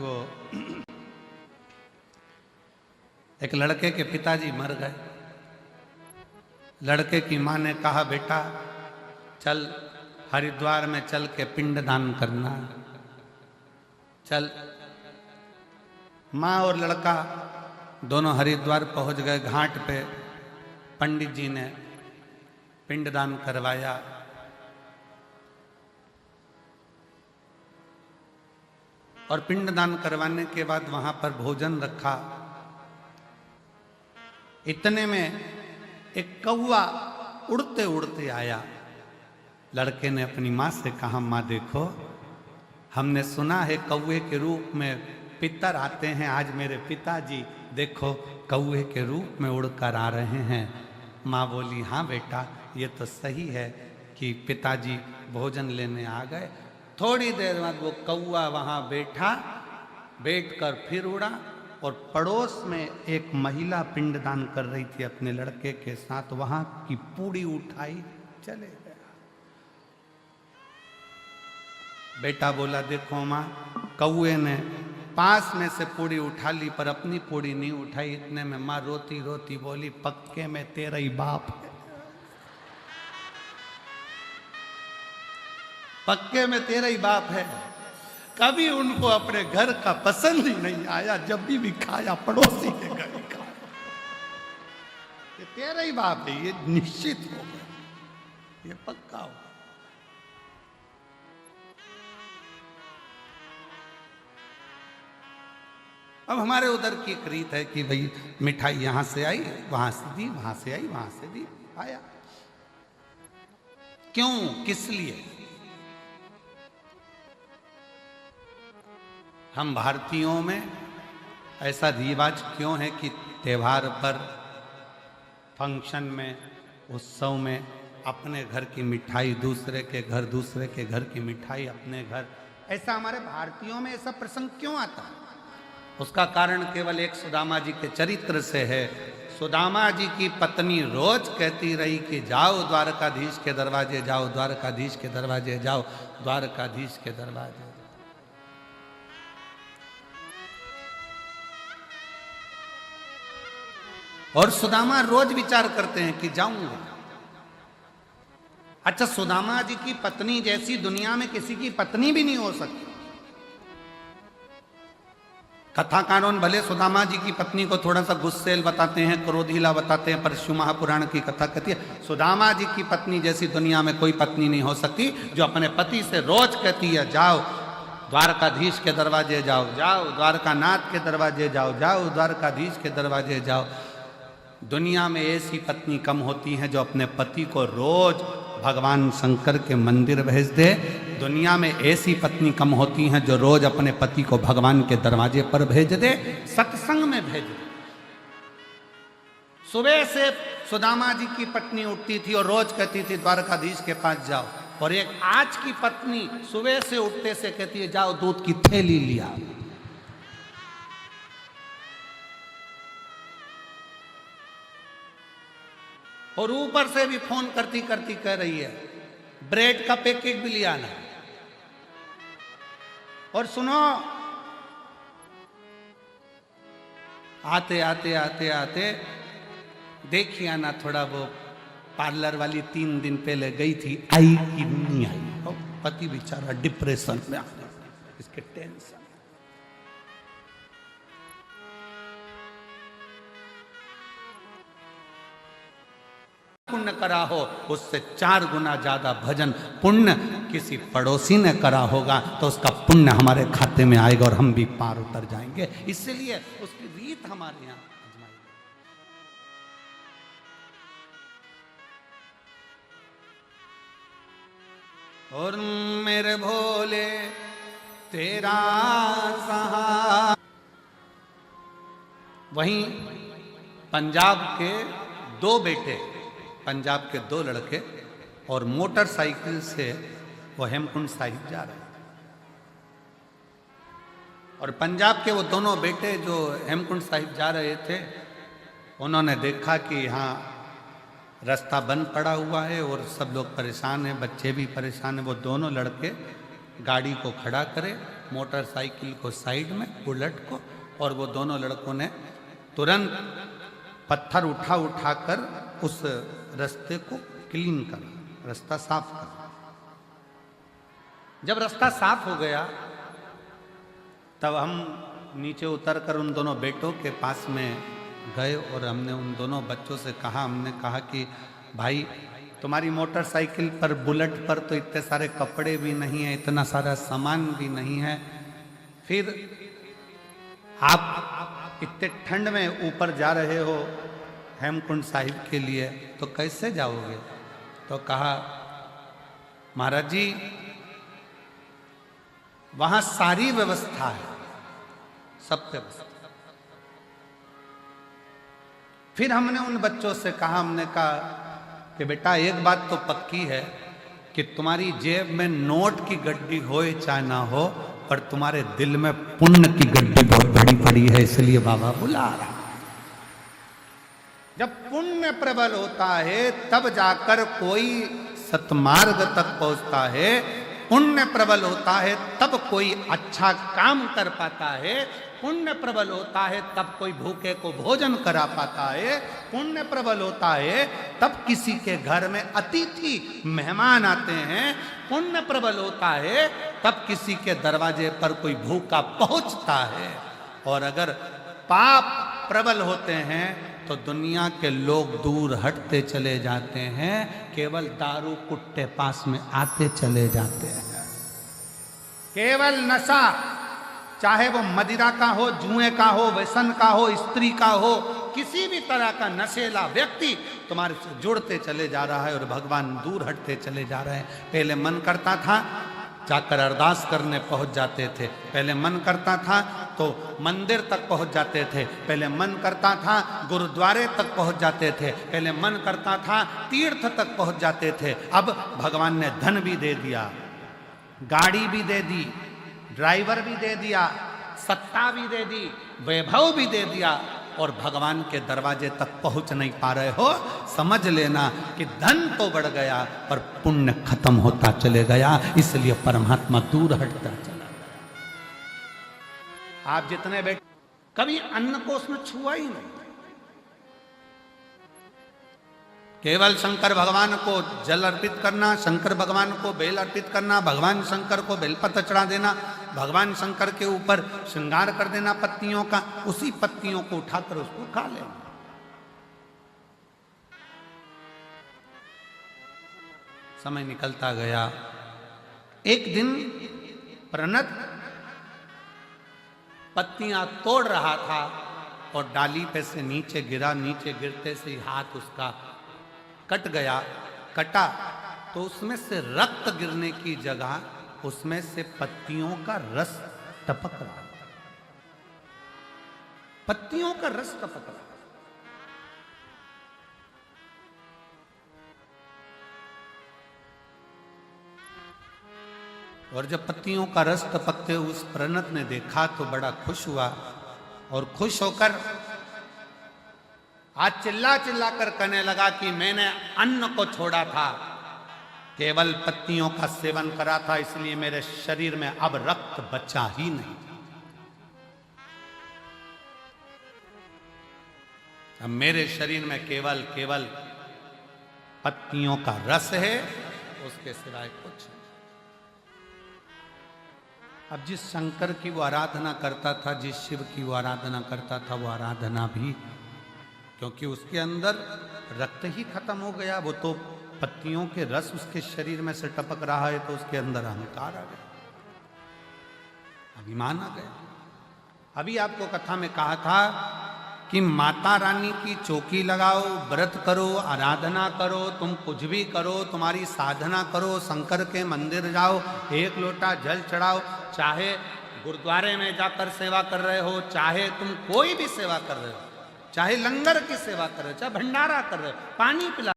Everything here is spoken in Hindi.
वो एक लड़के के पिताजी मर गए। लड़के की माँ ने कहा, बेटा चल हरिद्वार में चल के पिंडदान करना। चल। माँ और लड़का दोनों हरिद्वार पहुंच गए। घाट पे पंडित जी ने पिंडदान करवाया। और पिंडदान करवाने के बाद वहां पर भोजन रखा। इतने में एक कौवा उड़ते उड़ते आया। लड़के ने अपनी माँ से कहा, माँ देखो, हमने सुना है कौवे के रूप में पितर आते हैं। आज मेरे पिताजी देखो कौवे के रूप में उड़कर आ रहे हैं। माँ बोली, हाँ बेटा, ये तो सही है कि पिताजी भोजन लेने आ गए। थोड़ी देर बाद वो कौवा वहाँ बैठकर फिर उड़ा और पड़ोस में एक महिला पिंडदान कर रही थी अपने लड़के के साथ। वहाँ की पूड़ी उठाई, चले गया। बेटा बोला, देखो माँ, कौवे ने पास में से पूड़ी उठा ली पर अपनी पूड़ी नहीं उठाई। इतने में माँ रोती रोती बोली, पक्के में तेरा ही बाप है, पक्के में तेरा ही बाप है। कभी उनको अपने घर का पसंद ही नहीं आया। जब भी खाया पड़ोसी के घर ही खाया। ये तेरा ही बाप है, ये निश्चित हो गया, ये पक्का हो। अब हमारे उधर की एक रीत है कि भाई मिठाई यहां से आई, वहां से दी, वहां से आई, वहां से दी, आया। क्यों, किस लिए? हम भारतीयों में ऐसा रिवाज क्यों है कि त्योहार पर, फंक्शन में, उत्सव में अपने घर की मिठाई दूसरे के घर, दूसरे के घर की मिठाई अपने घर, ऐसा हमारे भारतीयों में ऐसा प्रसंग क्यों आता है? उसका कारण केवल एक सुदामा जी के चरित्र से है। सुदामा जी की पत्नी रोज कहती रही कि जाओ द्वारकाधीश के दरवाजे जाओ, द्वारकाधीश के दरवाजे जाओ, द्वारकाधीश के दरवाजे। और सुदामा रोज विचार करते हैं कि जाऊंगा। अच्छा, सुदामा जी की पत्नी जैसी दुनिया में किसी की पत्नी भी नहीं हो सकती। कथा कानून भले सुदामा जी की पत्नी को थोड़ा सा गुस्सेल बताते हैं, क्रोधीला बताते हैं, पर शिव महापुराण की कथा कहती है सुदामा जी की पत्नी जैसी दुनिया में कोई पत्नी नहीं हो सकती, जो अपने पति से रोज कहती है, जाओ द्वारकाधीश के दरवाजे जाओ, जाओ द्वारकानाथ के दरवाजे जाओ, जाओ द्वारकाधीश के दरवाजे जाओ। दुनिया में ऐसी पत्नी कम होती हैं जो अपने पति को रोज भगवान शंकर के मंदिर भेज दे। दुनिया में ऐसी पत्नी कम होती हैं जो रोज अपने पति को भगवान के दरवाजे पर भेज दे, सत्संग में भेज दे। सुबह से सुदामा जी की पत्नी उठती थी और रोज कहती थी द्वारकाधीश के पास जाओ, और एक आज की पत्नी सुबह से उठते से कहती है जाओ दूध की थैली लिया। और ऊपर से भी फोन करती करती कह रही है ब्रेड का पैकेट भी लिया ना। और सुनो, आते आते आते आते देखिए ना, थोड़ा वो पार्लर वाली 3 दिन पहले गई थी, आई कि नहीं आई। और पति बेचारा डिप्रेशन में आ गया, इसके टेंशन। पुण्य करा हो उससे 4 गुना ज्यादा भजन पुण्य किसी पड़ोसी ने करा होगा तो उसका पुण्य हमारे खाते में आएगा और हम भी पार उतर जाएंगे। इसलिए उसकी रीत हमारे यहाँ आजमाई। और मेरे भोले तेरा सहारा। वहीं पंजाब के 2 बेटे, पंजाब के 2 लड़के और मोटरसाइकिल से वो हेमकुंड साहिब जा रहे हैं। और पंजाब के वो दोनों बेटे जो हेमकुंड साहिब जा रहे थे, उन्होंने देखा कि यहाँ रास्ता बंद पड़ा हुआ है और सब लोग परेशान हैं, बच्चे भी परेशान हैं। वो दोनों लड़के गाड़ी को खड़ा करे मोटरसाइकिल को साइड में, बुलेट को, और वो दोनों लड़कों ने तुरंत पत्थर उठा उठा कर उस रास्ते को क्लीन करा, रास्ता साफ करा। जब रास्ता साफ हो गया तब हम नीचे उतर कर उन दोनों बेटों के पास में गए और हमने उन दोनों बच्चों से कहा, हमने कहा कि भाई तुम्हारी मोटरसाइकिल पर, बुलेट पर तो इतने सारे कपड़े भी नहीं है, इतना सारा सामान भी नहीं है, फिर आप इतने ठंड में ऊपर जा रहे हो हेमकुंड साहिब के लिए, तो कैसे जाओगे? तो कहा महाराज जी वहां सारी व्यवस्था है, सब व्यवस्था। फिर हमने उन बच्चों से कहा, हमने कहा कि बेटा एक बात तो पक्की है कि तुम्हारी जेब में नोट की गड्डी हो चाहे ना हो, पर तुम्हारे दिल में पुण्य की गड्डी बहुत बड़ी पड़ी है, इसलिए बाबा बुला रहा। जब पुण्य प्रबल होता है तब जाकर कोई सतमार्ग तक पहुंचता है, पुण्य प्रबल होता है तब कोई अच्छा काम कर पाता है, पुण्य प्रबल होता है तब कोई भूखे को भोजन करा पाता है, पुण्य प्रबल होता है तब किसी के घर में अतिथि मेहमान आते हैं, पुण्य प्रबल होता है तब किसी के दरवाजे पर कोई भूखा पहुंचता है। और अगर पाप प्रबल होते हैं तो दुनिया के लोग दूर हटते चले जाते हैं, केवल दारू कुट्टे पास में आते चले जाते हैं। केवल नशा, चाहे वो मदिरा का हो, जुए का हो, व्यसन का हो, स्त्री का हो, किसी भी तरह का नशेला व्यक्ति तुम्हारे से जुड़ते चले जा रहा है और भगवान दूर हटते चले जा रहे हैं। पहले मन करता था जाकर अरदास करने पहुंच जाते थे, पहले मन करता था तो मंदिर तक पहुंच जाते थे, पहले मन करता था गुरुद्वारे तक पहुंच जाते थे, पहले मन करता था तीर्थ तक पहुंच जाते थे। अब भगवान ने धन भी दे दिया, गाड़ी भी दे दी, ड्राइवर भी दे दिया, सत्ता भी दे दी, वैभव भी दे दिया, और भगवान के दरवाजे तक पहुंच नहीं पा रहे हो। समझ लेना कि धन तो बढ़ गया पर पुण्य खत्म होता चले गया, इसलिए परमात्मा दूर हटता चला गया। आप जितने बैठे कभी अन्न को उसने छुआ ही नहीं, केवल शंकर भगवान को जल अर्पित करना, शंकर भगवान को बेल अर्पित करना, भगवान शंकर को बेलपत्र चढ़ा देना, भगवान शंकर के ऊपर श्रृंगार कर देना पत्तियों का, उसी पत्तियों को उठाकर उसको खा लेना। समय निकलता गया। एक दिन प्रणत पत्तियां तोड़ रहा था और डाली पे से नीचे गिरा, नीचे गिरते से ही हाथ उसका कट गया। कटा तो उसमें से रक्त गिरने की जगह उसमें से पत्तियों का रस टपक रहा, पत्तियों का रस टपक रहा। और जब पत्तियों का रस टपकते उस प्रणत ने देखा तो बड़ा खुश हुआ, और खुश होकर आज चिल्ला चिल्ला कर कहने लगा कि मैंने अन्न को छोड़ा था, केवल पत्तियों का सेवन करा था, इसलिए मेरे शरीर में अब रक्त बचा ही नहीं। अब मेरे शरीर में केवल केवल पत्तियों का रस है, उसके सिवाय कुछ नहीं। अब जिस शंकर की वो आराधना करता था, जिस शिव की वो आराधना करता था, वो आराधना भी, क्योंकि उसके अंदर रक्त ही खत्म हो गया, वो तो पत्तियों के रस उसके शरीर में से टपक रहा है, तो उसके अंदर अहंकार आ गया, अभिमान आ गया। अभी आपको कथा में कहा था कि माता रानी की चौकी लगाओ, व्रत करो, आराधना करो, तुम कुछ भी करो, तुम्हारी साधना करो, शंकर के मंदिर जाओ, एक लोटा जल चढ़ाओ, चाहे गुरुद्वारे में जाकर सेवा कर रहे हो, चाहे तुम कोई भी सेवा कर रहे हो, चाहे लंगर की सेवा कर रहे हो, चाहे भंडारा कर रहे हो, पानी पिला